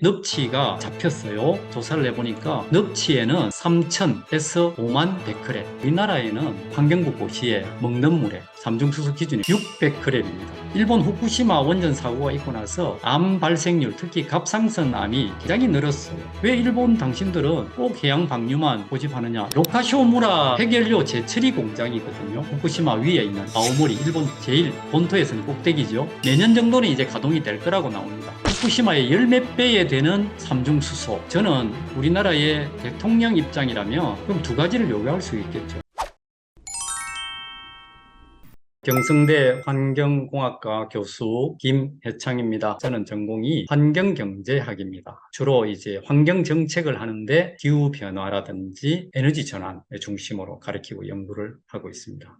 납치가 잡혔어요. 조사를 해보니까 납치에는 3,000에서 5만 베크렐, 우리나라에는 환경부 고시에 먹는 물에 삼중수소 기준이 600g입니다. 일본 후쿠시마 원전 사고가 있고 나서 암 발생률, 특히 갑상선암이 굉장히 늘었어요. 왜 일본 당신들은 꼭 해양 방류만 고집하느냐? 로카쇼무라 핵연료 재처리 공장이거든요. 후쿠시마 위에 있는 아오모리, 일본 제일 본토에서는 꼭대기죠. 내년 정도는 이제 가동이 될 거라고 나옵니다. 후쿠시마의 열 몇 배에 되는 삼중수소. 저는 우리나라의 대통령 입장이라면 그럼 두 가지를 요구할 수 있겠죠. 경성대 환경공학과 교수 김혜창입니다. 저는 전공이 환경경제학입니다. 주로 이제 환경정책을 하는데 기후변화라든지 에너지 전환을 중심으로 가르치고 연구를 하고 있습니다.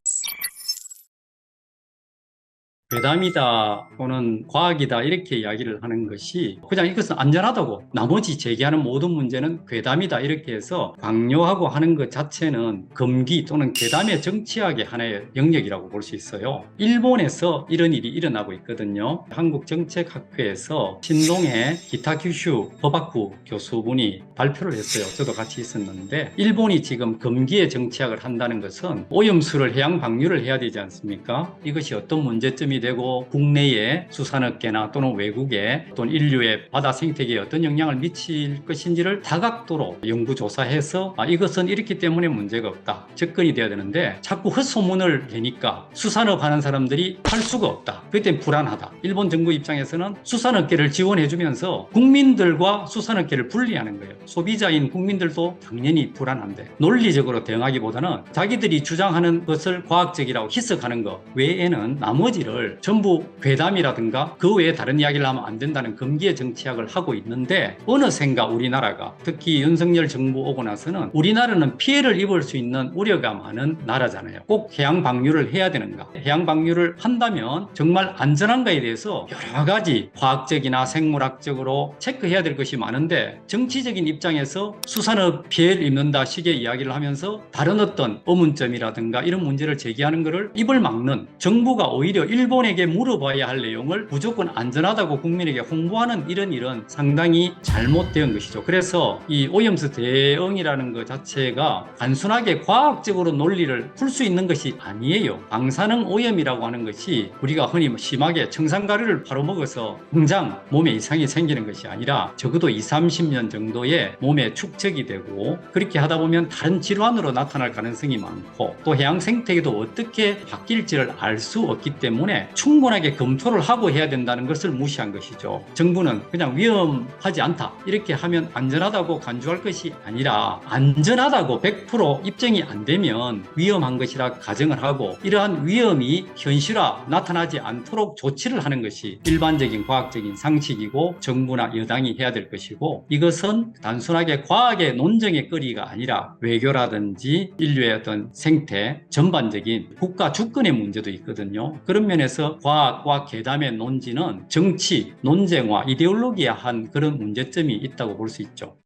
괴담이다 또는 과학이다 이렇게 이야기를 하는 것이 그냥 이것은 안전하다고, 나머지 제기하는 모든 문제는 괴담이다 이렇게 해서 강요하고 하는 것 자체는 금기 또는 괴담의 정치학의 하나의 영역이라고 볼 수 있어요. 일본에서 이런 일이 일어나고 있거든요. 한국정책학회에서 신동해 기타큐슈 허바쿠 교수분이 발표를 했어요. 저도 같이 있었는데, 일본이 지금 금기의 정치학을 한다는 것은 오염수를 해양 방류를 해야 되지 않습니까? 이것이 어떤 문제점이 되고 국내의 수산업계나 또는 외국에 또는 인류의 바다 생태계에 어떤 영향을 미칠 것인지를 다각도로 연구조사해서 이것은 이렇기 때문에 문제가 없다 접근이 돼야 되는데, 자꾸 헛소문을 내니까 수산업 하는 사람들이 할 수가 없다. 그때 불안하다. 일본 정부 입장에서는 수산업계를 지원해주면서 국민들과 수산업계를 분리하는 거예요. 소비자인 국민들도 당연히 불안한데, 논리적으로 대응하기보다는 자기들이 주장하는 것을 과학적이라고 희석하는 것 외에는 나머지를 전부 괴담이라든가 그 외에 다른 이야기를 하면 안 된다는 금기의 정치학을 하고 있는데, 어느샌가 우리나라가, 특히 윤석열 정부 오고 나서는 우리나라는 피해를 입을 수 있는 우려가 많은 나라잖아요. 꼭 해양 방류를 해야 되는가? 해양 방류를 한다면 정말 안전한가에 대해서 여러 가지 과학적이나 생물학적으로 체크해야 될 것이 많은데, 정치적인 입장에서 수산업 피해를 입는다 식의 이야기를 하면서 다른 어떤 의문점이라든가 이런 문제를 제기하는 것을 입을 막는, 정부가 오히려 일본에게 물어봐야 할 내용을 무조건 안전하다고 국민에게 홍보하는 이런 일은 상당히 잘못된 것이죠. 그래서 이 오염수 대응이라는 것 자체가 단순하게 과학적으로 논리를 풀 수 있는 것이 아니에요. 방사능 오염이라고 하는 것이 우리가 흔히 심하게 청산가루를 바로먹어서 당장 몸에 이상이 생기는 것이 아니라 적어도 20, 30년 정도의 몸에 축적이 되고, 그렇게 하다 보면 다른 질환으로 나타날 가능성이 많고, 또 해양 생태계도 어떻게 바뀔지를 알 수 없기 때문에 충분하게 검토를 하고 해야 된다는 것을 무시한 것이죠. 정부는 그냥 위험하지 않다 이렇게 하면 안전하다고 간주할 것이 아니라, 안전하다고 100% 입증이 안 되면 위험한 것이라 가정을 하고, 이러한 위험이 현실화 나타나지 않도록 조치를 하는 것이 일반적인 과학적인 상식이고 정부나 여당이 해야 될 것이고, 이것은 단순하게 과학의 논쟁의 거리가 아니라 외교라든지 인류의 어떤 생태 전반적인 국가 주권의 문제도 있거든요. 그런 면에서 과학과 괴담의 논지는 정치, 논쟁과 이데올로기화한 그런 문제점이 있다고 볼 수 있죠.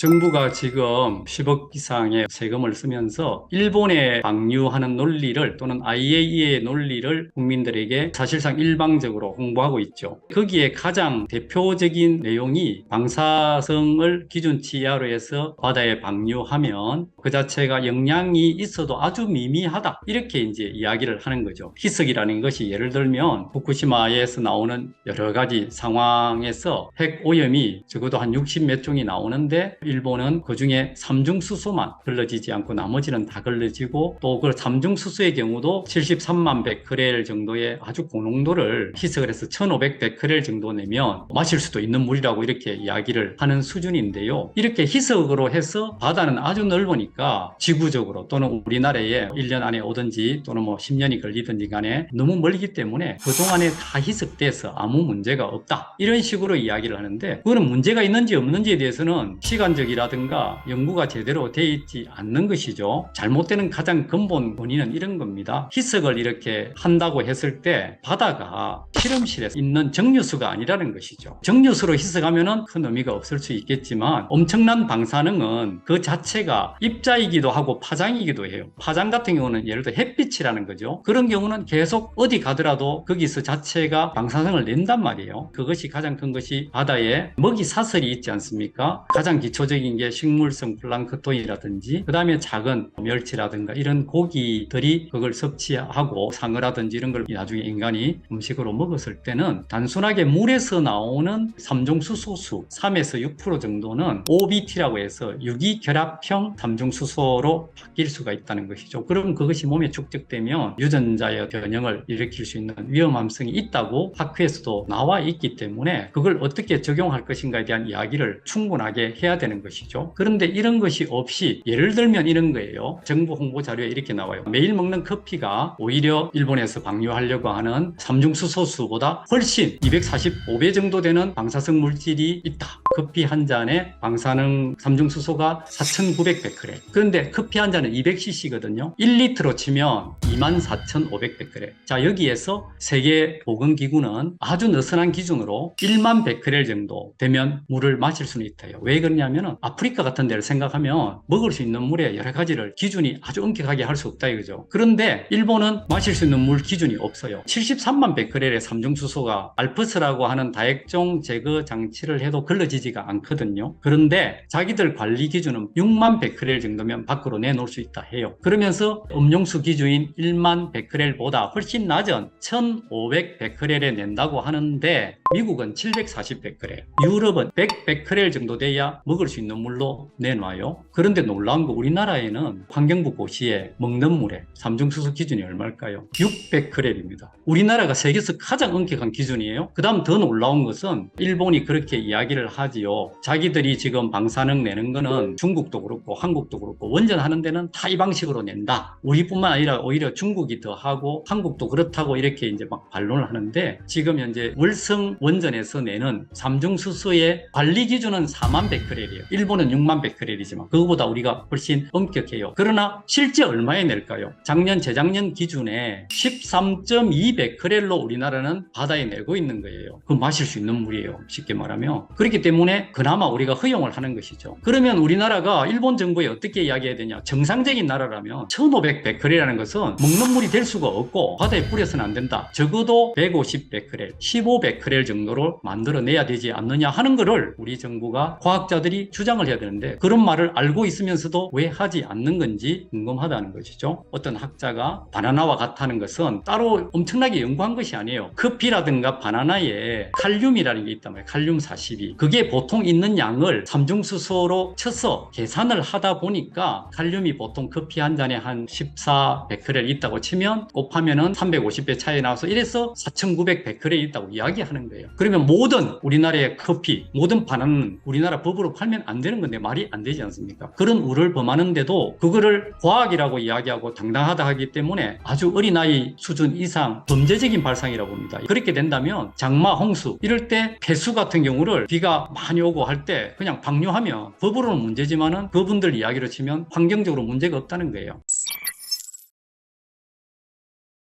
정부가 지금 10억 이상의 세금을 쓰면서 일본에 방류하는 논리를 또는 IAEA의 논리를 국민들에게 사실상 일방적으로 홍보하고 있죠. 거기에 가장 대표적인 내용이 방사성을 기준치 이하로 해서 바다에 방류하면 그 자체가 영향이 있어도 아주 미미하다 이렇게 이제 이야기를 하는 거죠. 희석이라는 것이 예를 들면 후쿠시마에서 나오는 여러 가지 상황에서 핵 오염이 적어도 한 60 몇 종이 나오는데, 일본은 그 중에 삼중수소만 걸러지지 않고 나머지는 다 걸러지고, 또 그 삼중수소의 경우도 73만 베크렐 정도의 아주 고농도를 희석을 해서 1500 베크렐 정도 내면 마실 수도 있는 물이라고 이렇게 이야기를 하는 수준인데요. 이렇게 희석으로 해서 바다는 아주 넓으니까 지구적으로 또는 우리나라에 1년 안에 오든지 또는 뭐 10년이 걸리든지 간에 너무 멀기 때문에 그동안에 다 희석돼서 아무 문제가 없다 이런 식으로 이야기를 하는데, 그거는 문제가 있는지 없는지에 대해서는 시간적 객관적이라든가 연구가 제대로 되어 있지 않는 것이죠. 잘못되는 가장 근본 원인은 이런 겁니다. 희석을 이렇게 한다고 했을 때 바다가 실험실에 있는 정류수가 아니라는 것이죠. 정류수로 희석하면은 큰 의미가 없을 수 있겠지만 엄청난 방사능은 그 자체가 입자이기도 하고 파장이기도 해요. 파장 같은 경우는 예를 들어 햇빛이라는 거죠. 그런 경우는 계속 어디 가더라도 거기서 자체가 방사능을 낸단 말이에요. 그것이 가장 큰 것이 바다에 먹이 사슬이 있지 않습니까? 가장 기초적인 게 식물성 플랑크톤이라든지 그 다음에 작은 멸치라든가 이런 고기들이 그걸 섭취하고 상어라든지 이런 걸 나중에 인간이 음식으로 먹었을 때는 단순하게 물에서 나오는 삼중수소수 3에서 6% 정도는 OBT라고 해서 유기결합형 삼중수소로 바뀔 수가 있다는 것이죠. 그럼 그것이 몸에 축적되면 유전자의 변형을 일으킬 수 있는 위험함성이 있다고 학회에서도 나와 있기 때문에 그걸 어떻게 적용할 것인가에 대한 이야기를 충분하게 해야 되는 것이죠. 그런데 이런 것이 없이 예를 들면 이런 거예요. 정부 홍보 자료에 이렇게 나와요. 매일 먹는 커피가 오히려 일본에서 방류하려고 하는 삼중수소수보다 훨씬 245배 정도 되는 방사성 물질이 있다. 커피 한 잔에 방사능 삼중수소가 4,900베크렐. 그런데 커피 한 잔은 200cc거든요. 1리터로 치면 24,500베크렐. 자, 여기에서 세계보건기구는 아주 느슨한 기준으로 1만 베크렐 정도 되면 물을 마실 수는 있대요. 왜 그러냐면 아프리카 같은 데를 생각하면 먹을 수 있는 물에 여러 가지를 기준이 아주 엄격하게 할 수 없다 이거죠. 그런데 일본은 마실 수 있는 물 기준이 없어요. 73만 베크렐의 삼중수소가 알프스라고 하는 다액종 제거 장치를 해도 걸러지지가 않거든요. 그런데 자기들 관리 기준은 6만 베크렐 정도면 밖으로 내놓을 수 있다 해요. 그러면서 음용수 기준인 1만 베크렐보다 훨씬 낮은 1,500 베크렐에 낸다고 하는데 미국은 740 베크렐, 유럽은 100 베크렐 정도 돼야 먹을 수 있는 물로 내놔요. 그런데 놀라운 거 우리나라에는 환경부 고시에 먹는 물에 삼중수소 기준이 얼마일까요? 6 베크렐입니다. 우리나라가 세계에서 가장 엄격한 기준이에요. 그 다음 더 놀라운 것은 일본이 그렇게 이야기를 하지요. 자기들이 지금 방사능 내는 거는 중국도 그렇고 한국도 그렇고 원전하는 데는 다 이 방식으로 낸다. 우리뿐만 아니라 오히려 중국이 더 하고 한국도 그렇다고 이렇게 이제 막 반론을 하는데 지금 현재 월성 원전에서 내는 삼중수소의 관리 기준은 4만 베크렐이에요. 일본은 6만 베크렐이지만 그거보다 우리가 훨씬 엄격해요. 그러나 실제 얼마에 낼까요? 작년 재작년 기준에 13.2 베크렐로 우리나라는 바다에 내고 있는 거예요. 그 마실 수 있는 물이에요. 쉽게 말하면. 그렇기 때문에 그나마 우리가 허용을 하는 것이죠. 그러면 우리나라가 일본 정부에 어떻게 이야기해야 되냐? 정상적인 나라라면 1500 베크렐이라는 것은 먹는 물이 될 수가 없고 바다에 뿌려서는 안 된다. 적어도 150 베크렐, 15 베크렐 정도로 만들어내야 되지 않느냐 하는 거를 우리 정부가 과학자들이 주장을 해야 되는데 그런 말을 알고 있으면서도 왜 하지 않는 건지 궁금하다는 것이죠. 어떤 학자가 바나나와 같다는 것은 따로 엄청나게 연구한 것이 아니에요. 커피라든가 바나나에 칼륨이라는 게 있단 말이에요. 칼륨 42. 그게 보통 있는 양을 삼중수소로 쳐서 계산을 하다 보니까 칼륨이 보통 커피 한 잔에 한 14 베크렐 있다고 치면 곱하면은 350배 차이 나와서 이래서 4,900 베크렐 있다고 이야기하는 거예요. 그러면 모든 우리나라의 커피, 모든 바나나는 우리나라 법으로 팔면 안 되는 건데 말이 안 되지 않습니까? 그런 우를 범하는데도 그거를 과학이라고 이야기하고 당당하다 하기 때문에 아주 어린아이 수준 이상 범죄적인 발상이라고 봅니다. 그렇게 된다면 장마, 홍수 이럴 때 폐수 같은 경우를 비가 많이 오고 할 때 그냥 방류하면 법으로는 문제지만은 그분들 이야기로 치면 환경적으로 문제가 없다는 거예요.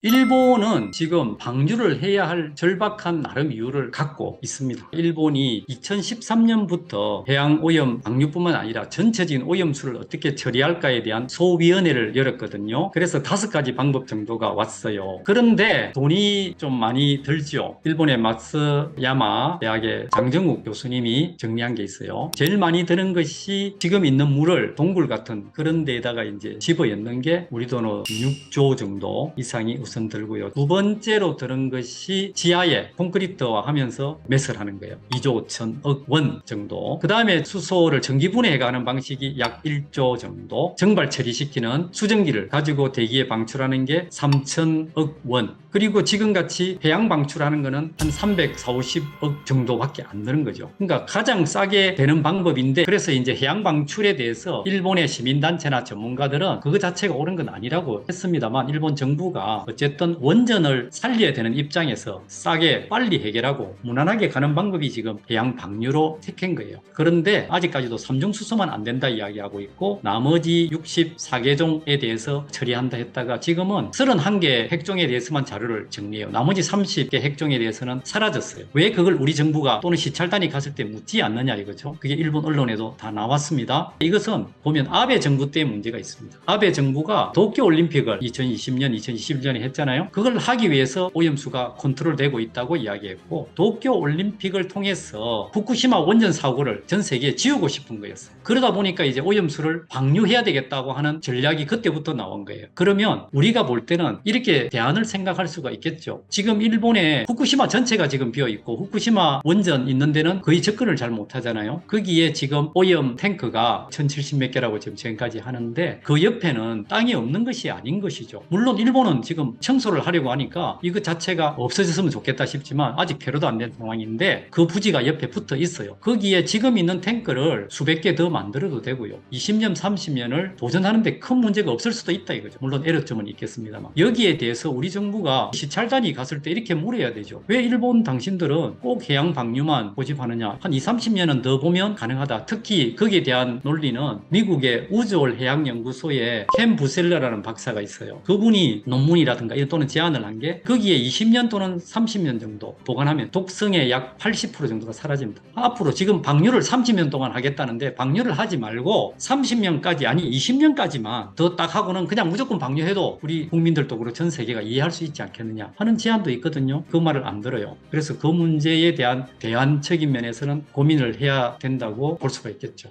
일본은 지금 방류를 해야 할 절박한 나름 이유를 갖고 있습니다. 일본이 2013년부터 해양오염 방류뿐만 아니라 전체적인 오염수를 어떻게 처리할까에 대한 소위원회를 열었거든요. 그래서 5가지 방법 정도가 왔어요. 그런데 돈이 좀 많이 들죠. 일본의 마츠야마 대학의 장정욱 교수님이 정리한 게 있어요. 제일 많이 드는 것이 지금 있는 물을 동굴 같은 그런 데에다가 이제 집어넣는 게 우리 돈으로 6조 정도 이상이 우선 들고요. 두 번째로 들은 것이 지하에 콘크리트화 하면서 매설 하는 거예요. 2조 5천억 원 정도. 그 다음에 수소를 전기 분해해가는 방식이 약 1조 정도. 정발 처리시키는 수증기를 가지고 대기에 방출하는 게 3천억 원. 그리고 지금같이 해양 방출하는 거는 한 340억 정도밖에 안 드는 거죠. 그러니까 가장 싸게 되는 방법인데 그래서 이제 해양 방출에 대해서 일본의 시민단체나 전문가들은 그거 자체가 옳은 건 아니라고 했습니다만 일본 정부가 어쨌든 어쨌든 원전을 살려야 되는 입장에서 싸게 빨리 해결하고 무난하게 가는 방법이 지금 해양 방류로 택한 거예요. 그런데 아직까지도 삼중수소만 안 된다 이야기하고 있고 나머지 64개종에 대해서 처리한다 했다가 지금은 31개 핵종에 대해서만 자료를 정리해요. 나머지 30개 핵종에 대해서는 사라졌어요. 왜 그걸 우리 정부가 또는 시찰단이 갔을 때 묻지 않느냐 이거죠. 그게 일본 언론에도 다 나왔습니다. 이것은 보면 아베 정부 때 문제가 있습니다. 아베 정부가 도쿄올림픽을 2020년, 2021년에 했잖아요. 그걸 하기 위해서 오염수가 컨트롤되고 있다고 이야기했고 도쿄올림픽을 통해서 후쿠시마 원전 사고를 전 세계에 지우고 싶은 거였어요. 그러다 보니까 이제 오염수를 방류해야 되겠다고 하는 전략이 그때부터 나온 거예요. 그러면 우리가 볼 때는 이렇게 대안을 생각할 수가 있겠죠. 지금 일본에 후쿠시마 전체가 지금 비어있고 후쿠시마 원전 있는 데는 거의 접근을 잘 못하잖아요. 거기에 지금 오염 탱크가 1070몇 개라고 지금까지 하는데 그 옆에는 땅이 없는 것이 아닌 것이죠. 물론 일본은 지금 청소를 하려고 하니까 이거 자체가 없어졌으면 좋겠다 싶지만 아직 배로도 안 된 상황인데 그 부지가 옆에 붙어 있어요. 거기에 지금 있는 탱크를 수백 개 더 만들어도 되고요. 20년, 30년을 도전하는데 큰 문제가 없을 수도 있다 이거죠. 물론 애로점은 있겠습니다만. 여기에 대해서 우리 정부가 시찰단이 갔을 때 이렇게 물어야 되죠. 왜 일본 당신들은 꼭 해양 방류만 고집하느냐. 한 20, 30년은 더 보면 가능하다. 특히 거기에 대한 논리는 미국의 우주올 해양연구소의 켄 부셀러라는 박사가 있어요. 그분이 논문이라든가 또는 제안을 한 게 거기에 20년 또는 30년 정도 보관하면 독성의 약 80% 정도가 사라집니다. 앞으로 지금 방류를 30년 동안 하겠다는데 방류를 하지 말고 30년까지 아니 20년까지만 더 딱 하고는 그냥 무조건 방류해도 우리 국민들도 그렇고 전 세계가 이해할 수 있지 않겠느냐 하는 제안도 있거든요. 그 말을 안 들어요. 그래서 그 문제에 대한 대안적인 면에서는 고민을 해야 된다고 볼 수가 있겠죠.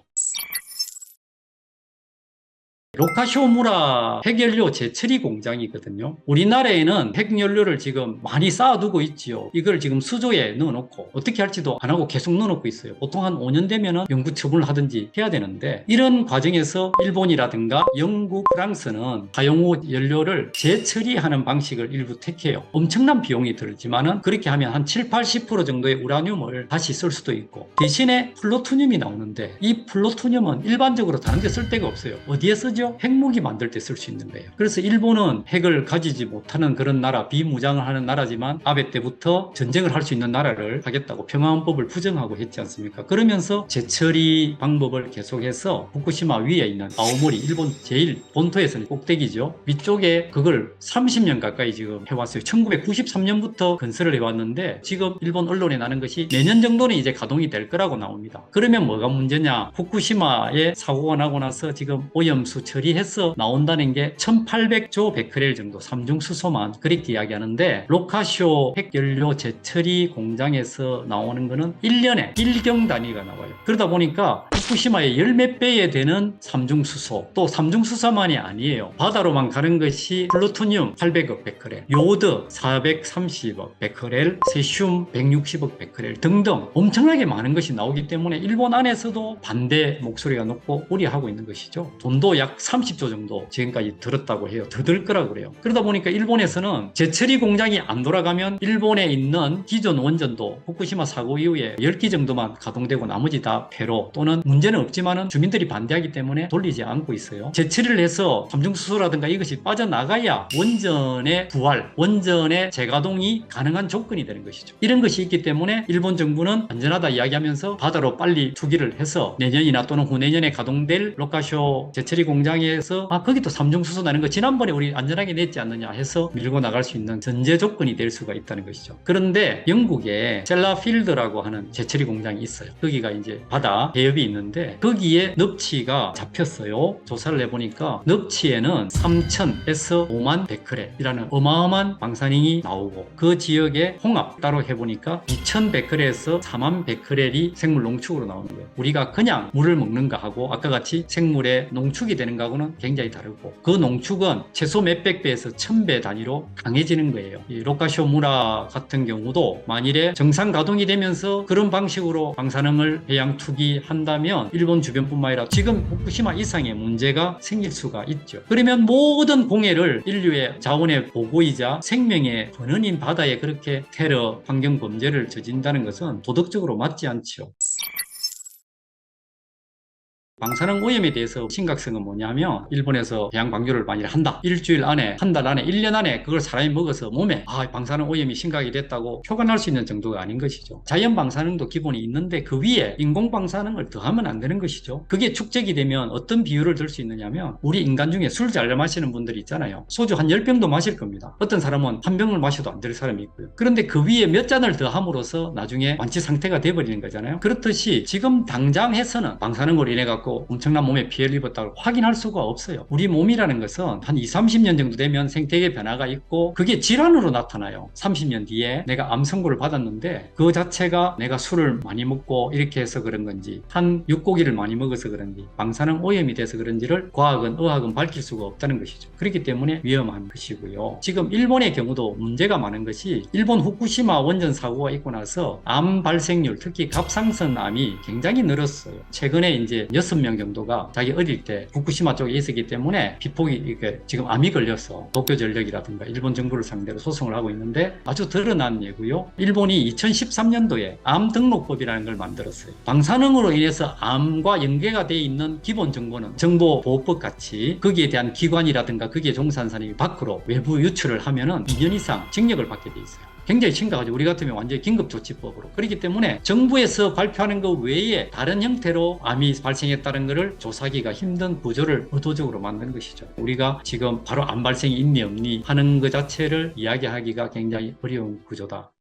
로카쇼무라 핵연료 재처리 공장이거든요. 우리나라에는 핵연료를 지금 많이 쌓아두고 있지요. 이걸 지금 수조에 넣어놓고 어떻게 할지도 안 하고 계속 넣어놓고 있어요. 보통 한 5년 되면은 영구 처분을 하든지 해야 되는데 이런 과정에서 일본이라든가 영국, 프랑스는 사용 후 연료를 재처리하는 방식을 일부 택해요. 엄청난 비용이 들지만은 그렇게 하면 한 7, 80% 정도의 우라늄을 다시 쓸 수도 있고 대신에 플루토늄이 나오는데 이 플루토늄은 일반적으로 다른 데 쓸 데가 없어요. 어디에 쓰죠? 핵무기 만들 때 쓸 수 있는 거예요. 그래서 일본은 핵을 가지지 못하는 그런 나라, 비무장을 하는 나라지만 아베 때부터 전쟁을 할 수 있는 나라를 하겠다고 평화헌법을 부정하고 했지 않습니까? 그러면서 재처리 방법을 계속해서 후쿠시마 위에 있는 아오모리, 일본 제일 본토에서는 꼭대기죠. 위쪽에 그걸 30년 가까이 지금 해왔어요. 1993년부터 건설을 해왔는데 지금 일본 언론에 나는 것이 내년 정도는 이제 가동이 될 거라고 나옵니다. 그러면 뭐가 문제냐? 후쿠시마에 사고가 나고 나서 지금 오염수 처리해서 나온다는 게 1800조 베크렐 정도 삼중수소만 그렇게 이야기하는데 로카쇼 핵연료 재처리 공장에서 나오는 거는 1년에 1경 단위가 나와요. 그러다 보니까 후쿠시마의 열 몇 배에 되는 삼중수소 또 삼중수소만이 아니에요. 바다로만 가는 것이 플루토늄 800억 베크렐, 요드 430억 베크렐, 세슘 160억 베크렐 등등 엄청나게 많은 것이 나오기 때문에 일본 안에서도 반대 목소리가 높고 우려하고 있는 것이죠. 돈도 약 30조 정도 지금까지 들었다고 해요. 더 들 거라고 그래요. 그러다 보니까 일본에서는 재처리 공장이 안 돌아가면 일본에 있는 기존 원전도 후쿠시마 사고 이후에 10기 정도만 가동되고 나머지 다 폐로 또는 문제는 없지만은 주민들이 반대하기 때문에 돌리지 않고 있어요. 재처리를 해서 삼중수소라든가 이것이 빠져나가야 원전의 부활, 원전의 재가동이 가능한 조건이 되는 것이죠. 이런 것이 있기 때문에 일본 정부는 안전하다 이야기하면서 바다로 빨리 투기를 해서 내년이나 또는 후내년에 가동될 로카쇼 재처리 공장에서 거기도 삼중수소 나는 거 지난번에 우리 안전하게 냈지 않느냐 해서 밀고 나갈 수 있는 전제 조건이 될 수가 있다는 것이죠. 그런데 영국에 셀라필드라고 하는 재처리 공장이 있어요. 거기가 이제 바다 해협이 있는데 거기에 납치가 잡혔어요. 조사를 해보니까 납치에는 3,000에서 5만 베크렐이라는 어마어마한 방사능이 나오고 그 지역에 홍합 따로 해보니까 2,000 베크렐에서 4만 베크렐이 생물 농축으로 나오는 거예요. 우리가 그냥 물을 먹는 거하고 아까 같이 생물의 농축이 되는 거하고는 굉장히 다르고 그 농축은 최소 몇백 배에서 1000배 단위로 강해지는 거예요. 이 로카쇼무라 같은 경우도 만일에 정상 가동이 되면서 그런 방식으로 방사능을 해양 투기한다면 일본 주변뿐만 아니라 지금 후쿠시마 이상의 문제가 생길 수가 있죠. 그러면 모든 공해를 인류의 자원의 보고이자 생명의 근원인 바다에 그렇게 테러, 환경 범죄를 저진다는 것은 도덕적으로 맞지 않죠. 방사능 오염에 대해서 심각성은 뭐냐면 일본에서 해양 방류를 많이 한다. 일주일 안에, 한 달 안에, 1년 안에 그걸 사람이 먹어서 몸에 방사능 오염이 심각이 됐다고 표현할 수 있는 정도가 아닌 것이죠. 자연 방사능도 기본이 있는데 그 위에 인공 방사능을 더하면 안 되는 것이죠. 그게 축적이 되면 어떤 비율을 들 수 있느냐면 우리 인간 중에 술 잘 마시는 분들이 있잖아요. 소주 한 10병도 마실 겁니다. 어떤 사람은 한 병을 마셔도 안 될 사람이 있고요. 그런데 그 위에 몇 잔을 더함으로써 나중에 완치 상태가 돼버리는 거잖아요. 그렇듯이 지금 당장 해서는 방사능으로 인해 갖고 엄청난 몸에 피해를 입었다고 확인할 수가 없어요. 우리 몸이라는 것은 한 20, 30년 정도 되면 생태계 변화가 있고 그게 질환으로 나타나요. 30년 뒤에 내가 암 선고를 받았는데 그 자체가 내가 술을 많이 먹고 이렇게 해서 그런 건지 한 육고기를 많이 먹어서 그런지 방사능 오염이 돼서 그런지를 과학은 의학은 밝힐 수가 없다는 것이죠. 그렇기 때문에 위험한 것이고요. 지금 일본의 경우도 문제가 많은 것이 일본 후쿠시마 원전 사고가 있고 나서 암 발생률 특히 갑상선 암이 굉장히 늘었어요. 최근에 이제 6명 정도가 자기 어릴 때 후쿠시마 쪽에 있었기 때문에 비폭이 이렇게 지금 암이 걸려서 도쿄전력이라든가 일본 정부를 상대로 소송을 하고 있는데 아주 드러난 예고요. 일본이 2013년도에 암 등록법이라는 걸 만들었어요. 방사능으로 인해서 암과 연계가 되어 있는 기본 정보는 정보보호법 같이 거기에 대한 기관이라든가 거기에 종사한 사람이 밖으로 외부 유출을 하면은 2년 이상 징역을 받게 돼 있어요. 굉장히 심각하죠. 우리 같으면 완전히 긴급조치법으로. 그렇기 때문에 정부에서 발표하는 것 외에 다른 형태로 암이 발생했다는 것을 조사하기가 힘든 구조를 의도적으로 만든 것이죠. 우리가 지금 바로 암 발생이 있니 없니 하는 것 자체를 이야기하기가 굉장히 어려운 구조다.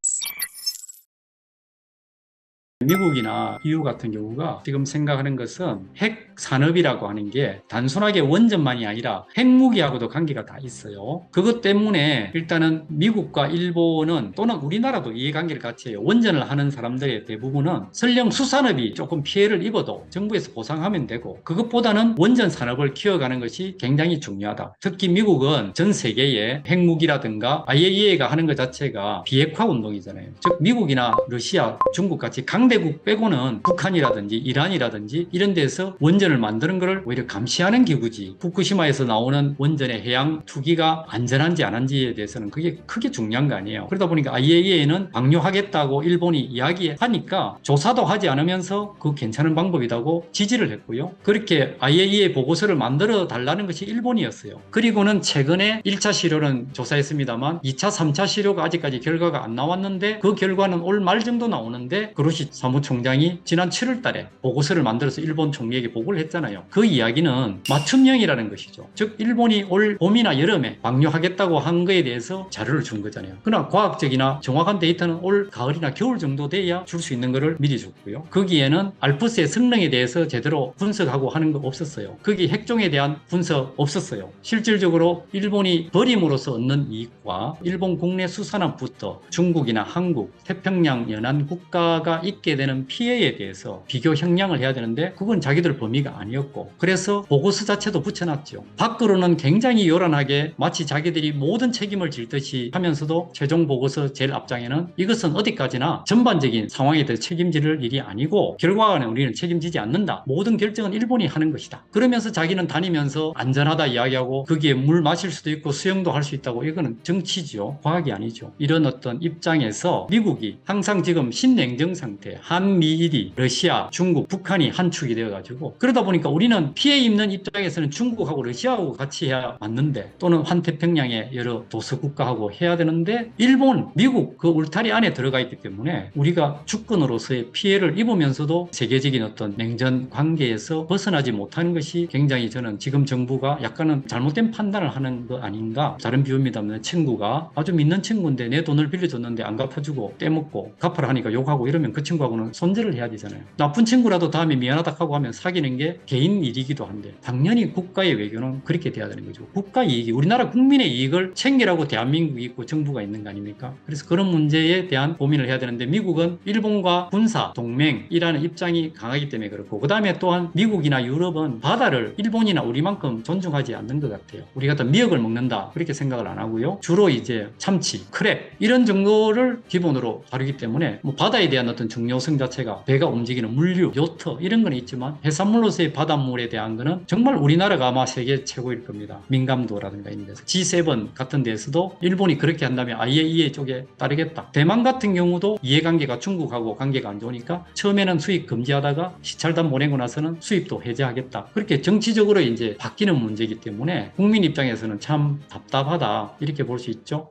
미국이나 EU 같은 경우가 지금 생각하는 것은 핵 산업이라고 하는 게 단순하게 원전만이 아니라 핵무기하고도 관계가 다 있어요. 그것 때문에 일단은 미국과 일본은 또는 우리나라도 이해관계를 같이 해요. 원전을 하는 사람들의 대부분은 설령 수산업이 조금 피해를 입어도 정부에서 보상하면 되고 그것보다는 원전 산업을 키워가는 것이 굉장히 중요하다. 특히 미국은 전 세계에 핵무기라든가 IAEA가 하는 것 자체가 비핵화 운동이잖아요. 즉 미국이나 러시아, 중국 같이 강대국 빼고는 북한이라든지 이란이라든지 이런 데서 원전을 만드는 것을 오히려 감시하는 기구지. 후쿠시마에서 나오는 원전의 해양 투기가 안전한지 안 한지에 대해서는 그게 크게 중요한 거 아니에요. 그러다 보니까 IAEA는 방류하겠다고 일본이 이야기하니까 조사도 하지 않으면서 그 괜찮은 방법이라고 지지를 했고요. 그렇게 IAEA 보고서를 만들어 달라는 것이 일본이었어요. 그리고는 최근에 1차 시료는 조사했습니다만 2차, 3차 시료가 아직까지 결과가 안 나왔는데 그 결과는 올 말 정도 나오는데 그로시 사무총장이 지난 7월 달에 보고서를 만들어서 일본 총리에게 보고를 했잖아요. 그 이야기는 맞춤형이라는 것이죠. 즉 일본이 올 봄이나 여름에 방류하겠다고 한 거에 대해서 자료를 준 거잖아요. 그러나 과학적이나 정확한 데이터는 올 가을이나 겨울 정도 돼야 줄 수 있는 거를 미리 줬고요. 거기에는 알프스의 성능에 대해서 제대로 분석하고 하는 거 없었어요. 거기 핵종에 대한 분석 없었어요. 실질적으로 일본이 버림으로써 얻는 이익과 일본 국내 수산업부터 중국이나 한국, 태평양 연안 국가가 있게 되는 피해에 대해서 비교 형량을 해야 되는데 그건 자기들 범위가 아니었고 그래서 보고서 자체도 붙여놨죠. 밖으로는 굉장히 요란하게 마치 자기들이 모든 책임을 질 듯이 하면서도 최종 보고서 제일 앞장에는 이것은 어디까지나 전반적인 상황에 대해 책임질 일이 아니고 결과는 우리는 책임지지 않는다. 모든 결정은 일본이 하는 것이다. 그러면서 자기는 다니면서 안전하다 이야기하고 거기에 물 마실 수도 있고 수영도 할 수 있다고 이거는 정치죠. 과학이 아니죠. 이런 어떤 입장에서 미국이 항상 지금 신냉정 상태 한미일이 러시아, 중국, 북한이 한 축이 되어가지고 그러다 보니까 우리는 피해 입는 입장에서는 중국하고 러시아하고 같이 해야 맞는데 또는 환태평양의 여러 도서국가하고 해야 되는데 일본, 미국 그 울타리 안에 들어가 있기 때문에 우리가 주권으로서의 피해를 입으면서도 세계적인 어떤 냉전 관계에서 벗어나지 못하는 것이 굉장히 저는 지금 정부가 약간은 잘못된 판단을 하는 거 아닌가. 다른 비유입니다만 친구가 아주 믿는 친구인데 내 돈을 빌려줬는데 안 갚아주고 떼먹고 갚으라 하니까 욕하고 이러면 그 친구하고는 손절을 해야 되잖아요. 나쁜 친구라도 다음에 미안하다 하고 하면 사귀는 게 개인 일이기도 한데 당연히 국가의 외교는 그렇게 돼야 되는 거죠. 국가 이익이 우리나라 국민의 이익을 챙기라고 대한민국이 있고 정부가 있는 거 아닙니까? 그래서 그런 문제에 대한 고민을 해야 되는데 미국은 일본과 군사 동맹이라는 입장이 강하기 때문에 그렇고 그 다음에 또한 미국이나 유럽은 바다를 일본이나 우리만큼 존중하지 않는 것 같아요. 우리 같은 미역을 먹는다 그렇게 생각을 안 하고요. 주로 이제 참치, 크랩 이런 정도를 기본으로 다루기 때문에 뭐 바다에 대한 어떤 중요 방뇨성 자체가 배가 움직이는 물류, 요트 이런 건 있지만 해산물로서의 바닷물에 대한 거는 정말 우리나라가 아마 세계 최고일 겁니다. 민감도라든가 이런 데서. G7 같은 데서도 일본이 그렇게 한다면 IAEA 쪽에 따르겠다. 대만 같은 경우도 이해관계가 중국하고 관계가 안 좋으니까 처음에는 수입 금지하다가 시찰단 보내고 나서는 수입도 해제하겠다. 그렇게 정치적으로 이제 바뀌는 문제이기 때문에 국민 입장에서는 참 답답하다 이렇게 볼 수 있죠.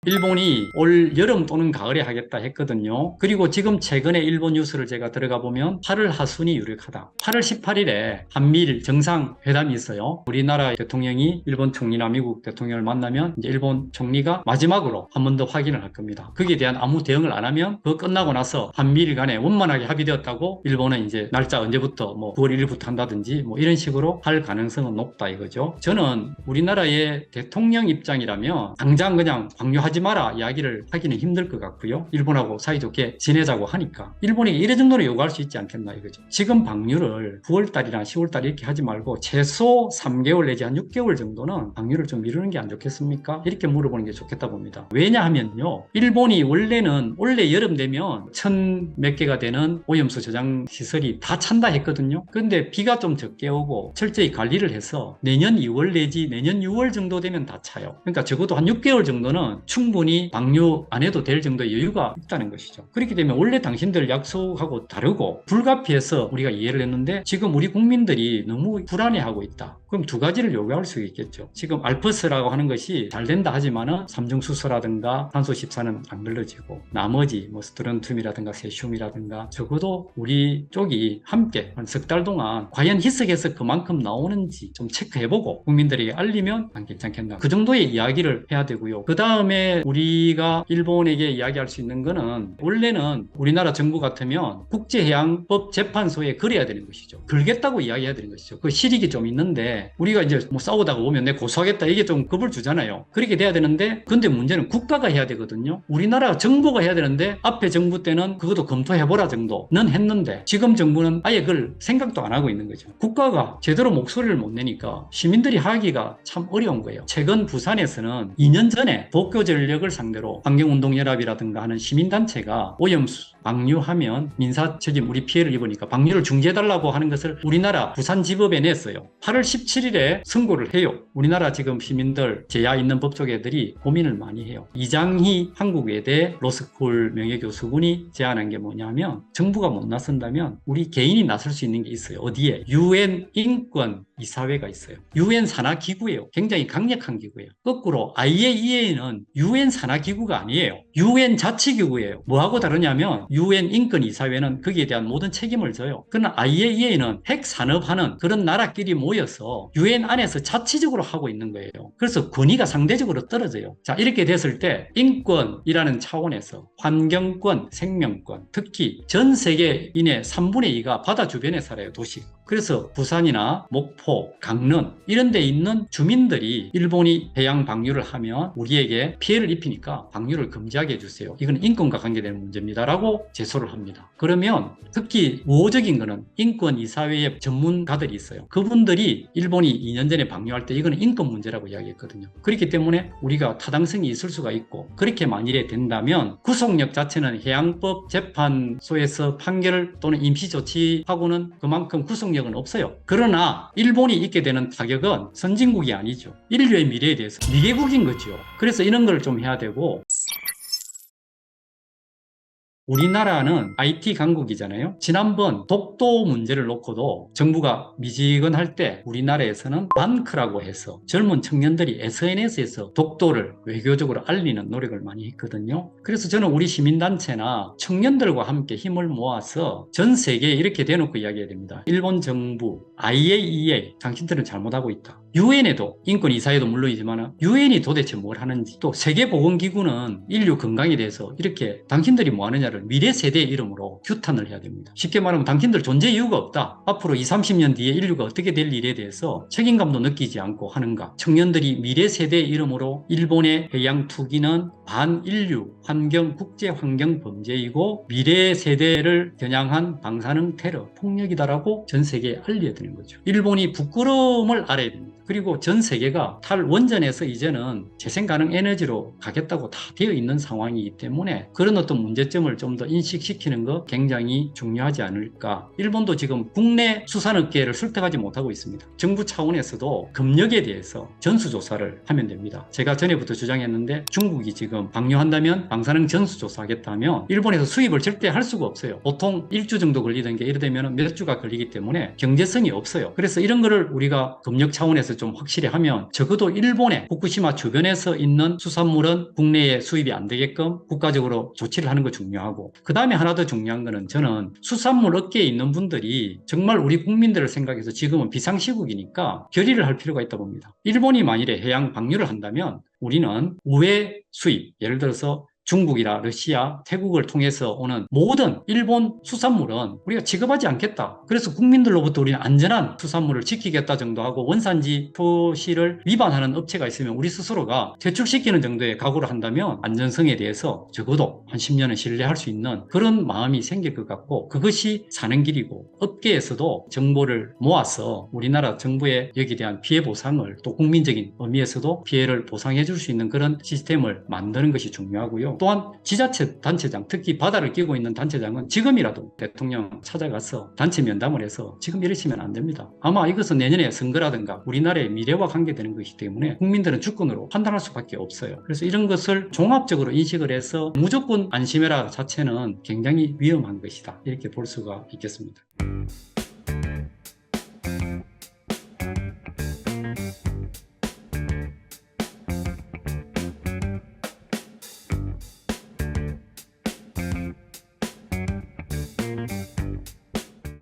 일본이 올 여름 또는 가을에 하겠다 했거든요. 그리고 지금 최근에 일본 뉴스를 제가 들어가 보면 8월 하순이 유력하다. 8월 18일에 한미일 정상회담이 있어요. 우리나라 대통령이 일본 총리나 미국 대통령을 만나면 이제 일본 총리가 마지막으로 한 번 더 확인을 할 겁니다. 거기에 대한 아무 대응을 안 하면 그거 끝나고 나서 한미일 간에 원만하게 합의되었다고 일본은 이제 날짜 언제부터 9월 1일부터 한다든지 이런 식으로 할 가능성은 높다 이거죠. 저는 우리나라의 대통령 입장이라면 당장 그냥 방류하지 마라 이야기를 하기는 힘들 것 같고요. 일본하고 사이좋게 지내자고 하니까 일본이 이래 정도는 요구할 수 있지 않겠나 이거죠. 지금 방류를 9월달이나 10월달 이렇게 하지 말고 최소 3개월 내지 한 6개월 정도는 방류를 좀 미루는 게 안 좋겠습니까? 이렇게 물어보는 게 좋겠다 봅니다. 왜냐하면요. 일본이 원래는 올해 여름 되면 1000몇 개가 되는 오염수 저장 시설이 다 찬다 했거든요. 그런데 비가 좀 적게 오고 철저히 관리를 해서 내년 2월 내지 내년 6월 정도 되면 다 차요. 그러니까 적어도 한 6개월 정도는 충분히 방류 안 해도 될 정도의 여유가 있다는 것이죠. 그렇기 때문에 원래 당신들 약속하고 다르고 불가피해서 우리가 이해를 했는데 지금 우리 국민들이 너무 불안해하고 있다. 그럼 두 가지를 요구할 수 있겠죠. 지금 알프스라고 하는 것이 잘 된다 하지만은 삼중수소라든가 탄소 14는 안 걸러지고 나머지 스트론튬이라든가 세슘이라든가 적어도 우리 쪽이 함께 한 석 달 동안 과연 희석해서 그만큼 나오는지 좀 체크해보고 국민들에게 알리면 안 괜찮겠나. 그 정도의 이야기를 해야 되고요. 그 다음에 우리가 일본에게 이야기할 수 있는 거는 원래는 우리나라 정부 같으면 국제해양법 재판소에 걸어야 되는 것이죠. 걸겠다고 이야기해야 되는 것이죠. 그 실익이 좀 있는데 우리가 이제 싸우다가 오면 내 고소하겠다 이게 좀 겁을 주잖아요. 그렇게 돼야 되는데 근데 문제는 국가가 해야 되거든요. 우리나라 정부가 해야 되는데 앞에 정부 때는 그것도 검토해보라 정도는 했는데 지금 정부는 아예 그걸 생각도 안 하고 있는 거죠. 국가가 제대로 목소리를 못 내니까 시민들이 하기가 참 어려운 거예요. 최근 부산에서는 2년 전에 도쿄전력을 상대로 환경운동연합이라든가 하는 시민단체가 오염수 방류하면 민사 책임 우리 피해를 입으니까 방류를 중지해달라고 하는 것을 우리나라 부산지법에 냈어요. 8월 17일에 선고를 해요. 우리나라 지금 시민들 제야 있는 법조계들이 고민을 많이 해요. 이장희 한국외대 로스쿨 명예교수분이 제안한 게 뭐냐면 정부가 못 나선다면 우리 개인이 나설 수 있는 게 있어요. 어디에? UN 인권 이사회가 있어요. UN 산하기구예요. 굉장히 강력한 기구예요. 거꾸로 IAEA는 UN 산하기구가 아니에요. UN 자치기구예요. 뭐하고 다르냐면 UN 인권이사회는 거기에 대한 모든 책임을 져요. 그러나 IAEA는 핵산업하는 그런 나라끼리 모여서 UN 안에서 자치적으로 하고 있는 거예요. 그래서 권위가 상대적으로 떨어져요. 자, 이렇게 됐을 때 인권이라는 차원에서 환경권, 생명권, 특히 전 세계인의 3분의 2가 바다 주변에 살아요. 도시. 그래서 부산이나 목포, 강릉 이런 데 있는 주민들이 일본이 해양 방류를 하면 우리에게 피해를 입히니까 방류를 금지하게 해주세요. 이건 인권과 관계되는 문제입니다. 라고 제소를 합니다. 그러면 특히 우호적인 거는 인권이사회의 전문가들이 있어요. 그분들이 일본이 2년 전에 방류할 때 이거는 인권 문제라고 이야기했거든요. 그렇기 때문에 우리가 타당성이 있을 수가 있고 그렇게 만일에 된다면 구속력 자체는 해양법 재판소에서 판결을 또는 임시조치하고는 그만큼 구속력 은 없어요. 그러나 일본이 있게 되는 타격은 선진국이 아니죠. 인류의 미래에 대해서 미개국인 거죠. 그래서 이런 걸 좀 해야 되고 우리나라는 IT 강국이잖아요. 지난번 독도 문제를 놓고도 정부가 미지근할 때 우리나라에서는 반크라고 해서 젊은 청년들이 SNS에서 독도를 외교적으로 알리는 노력을 많이 했거든요. 그래서 저는 우리 시민단체나 청년들과 함께 힘을 모아서 전 세계에 이렇게 대놓고 이야기해야 됩니다. 일본 정부, IAEA, 당신들은 잘못하고 있다. UN에도 인권이사회도 물론이지만 UN이 도대체 뭘 하는지 또 세계보건기구는 인류 건강에 대해서 이렇게 당신들이 뭐 하느냐를 미래 세대의 이름으로 규탄을 해야 됩니다. 쉽게 말하면 당신들 존재 이유가 없다. 앞으로 20, 30년 뒤에 인류가 어떻게 될 일에 대해서 책임감도 느끼지 않고 하는가. 청년들이 미래 세대의 이름으로 일본의 해양 투기는 반인류 환경 국제환경 범죄이고 미래 세대를 겨냥한 방사능 테러 폭력이다라고 전 세계에 알려야 되는 거죠. 일본이 부끄러움을 알아야 됩니다. 그리고 전 세계가 탈원전에서 이제는 재생가능 에너지로 가겠다고 다 되어 있는 상황이기 때문에 그런 어떤 문제점을 좀 더 인식시키는 거 굉장히 중요하지 않을까. 일본도 지금 국내 수산업계를 설득하지 못하고 있습니다. 정부 차원에서도 검역에 대해서 전수조사를 하면 됩니다. 제가 전에부터 주장했는데 중국이 지금 방류한다면 방사능 전수조사하겠다면 일본에서 수입을 절대 할 수가 없어요. 보통 1주 정도 걸리던 게 이래 되면 몇 주가 걸리기 때문에 경제성이 없어요. 그래서 이런 거를 우리가 검역 차원에서 좀 확실히 하면 적어도 일본의 후쿠시마 주변에서 있는 수산물은 국내에 수입이 안 되게끔 국가적으로 조치를 하는 거 중요하고, 그 다음에 하나 더 중요한 거는 저는 수산물 업계에 있는 분들이 정말 우리 국민들을 생각해서 지금은 비상시국이니까 결의를 할 필요가 있다고 봅니다. 일본이 만일에 해양 방류를 한다면 우리는 우회 수입, 예를 들어서 중국이나 러시아, 태국을 통해서 오는 모든 일본 수산물은 우리가 취급하지 않겠다. 그래서 국민들로부터 우리는 안전한 수산물을 지키겠다 정도 하고 원산지 표시를 위반하는 업체가 있으면 우리 스스로가 퇴출시키는 정도의 각오를 한다면 안전성에 대해서 적어도 한 10년은 신뢰할 수 있는 그런 마음이 생길 것 같고, 그것이 사는 길이고 업계에서도 정보를 모아서 우리나라 정부의 여기에 대한 피해 보상을 또 국민적인 의미에서도 피해를 보상해 줄 수 있는 그런 시스템을 만드는 것이 중요하고요. 또한 지자체 단체장, 특히 바다를 끼고 있는 단체장은 지금이라도 대통령 찾아가서 단체 면담을 해서 지금 이러시면 안 됩니다. 아마 이것은 내년에 선거라든가 우리나라의 미래와 관계되는 것이기 때문에 국민들은 주권으로 판단할 수밖에 없어요. 그래서 이런 것을 종합적으로 인식을 해서 무조건 안심해라 자체는 굉장히 위험한 것이다, 이렇게 볼 수가 있겠습니다.